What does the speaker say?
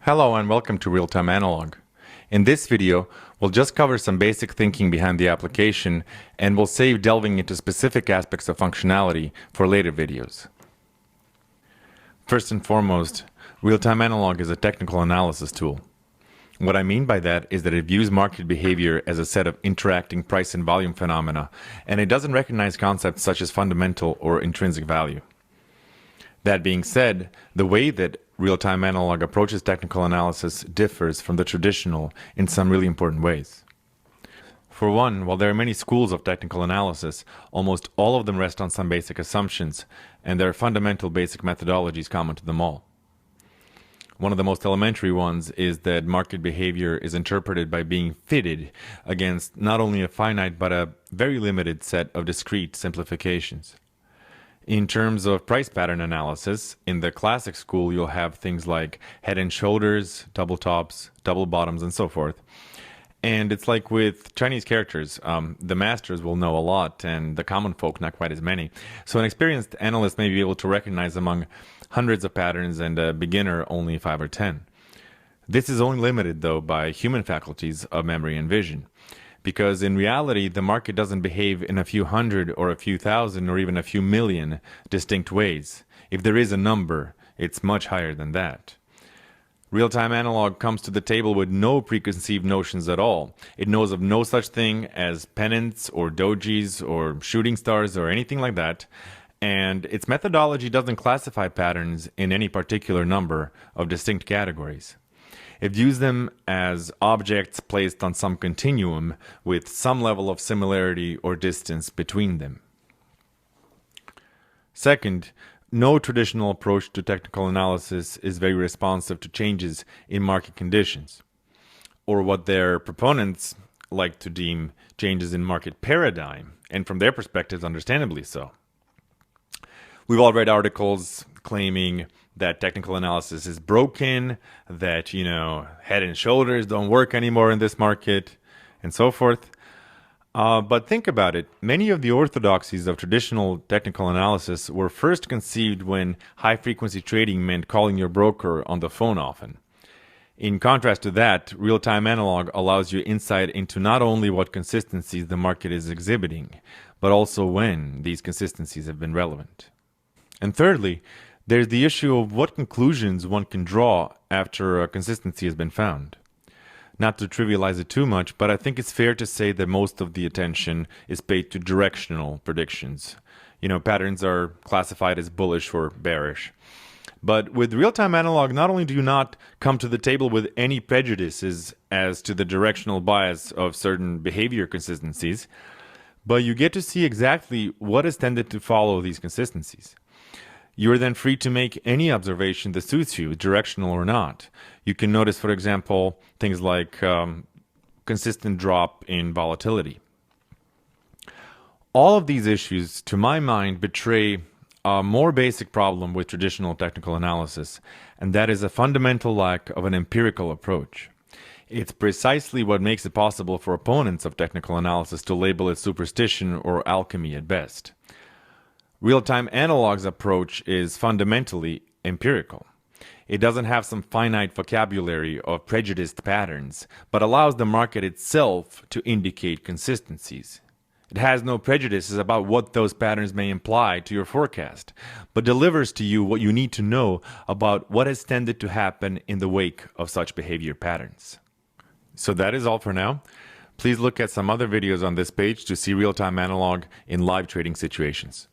Hello and welcome to Real-Time Analog. In this video, we'll just cover some basic thinking behind the application, and we'll save delving into specific aspects of functionality for later videos. First and foremost, Real-Time Analog is a technical analysis tool. What I mean by that is that it views market behavior as a set of interacting price and volume phenomena, and it doesn't recognize concepts such as fundamental or intrinsic value. That being said, the way that real-time analog approaches technical analysis differs from the traditional in some really important ways. For one, while there are many schools of technical analysis, almost all of them rest on some basic assumptions, and there are fundamental basic methodologies common to them all. One of the most elementary ones is that market behavior is interpreted by being fitted against not only a finite but a very limited set of discrete simplifications. In terms of price pattern analysis, in the classic school you'll have things like head and shoulders, double tops, double bottoms, and so forth. And it's like with Chinese characters, the masters will know a lot and the common folk not quite as many. So an experienced analyst may be able to recognize among hundreds of patterns and a beginner only 5 or 10. This is only limited though by human faculties of memory and vision. Because in reality, the market doesn't behave in a few hundred or a few thousand or even a few million distinct ways. If there is a number, it's much higher than that. Real-time analog comes to the table with no preconceived notions at all. It knows of no such thing as pennants or dojis or shooting stars or anything like that. And its methodology doesn't classify patterns in any particular number of distinct categories. It views them as objects placed on some continuum with some level of similarity or distance between them. Second, no traditional approach to technical analysis is very responsive to changes in market conditions, or what their proponents like to deem changes in market paradigm, and from their perspectives, understandably so. We've all read articles claiming that technical analysis is broken, that, head and shoulders don't work anymore in this market, and so forth. But think about it. Many of the orthodoxies of traditional technical analysis were first conceived when high-frequency trading meant calling your broker on the phone often. In contrast to that, real-time analog allows you insight into not only what consistencies the market is exhibiting, but also when these consistencies have been relevant. And thirdly, there's the issue of what conclusions one can draw after a consistency has been found. Not to trivialize it too much, but I think it's fair to say that most of the attention is paid to directional predictions. Patterns are classified as bullish or bearish. But with real-time analog, not only do you not come to the table with any prejudices as to the directional bias of certain behavior consistencies, but you get to see exactly what is tended to follow these consistencies. You are then free to make any observation that suits you, directional or not. You can notice, for example, things like consistent drop in volatility. All of these issues, to my mind, betray a more basic problem with traditional technical analysis, and that is a fundamental lack of an empirical approach. It's precisely what makes it possible for opponents of technical analysis to label it superstition or alchemy at best. Real-time analog's approach is fundamentally empirical. It doesn't have some finite vocabulary of prejudiced patterns, but allows the market itself to indicate consistencies. It has no prejudices about what those patterns may imply to your forecast, but delivers to you what you need to know about what has tended to happen in the wake of such behavior patterns. So that is all for now. Please look at some other videos on this page to see real-time analog in live trading situations.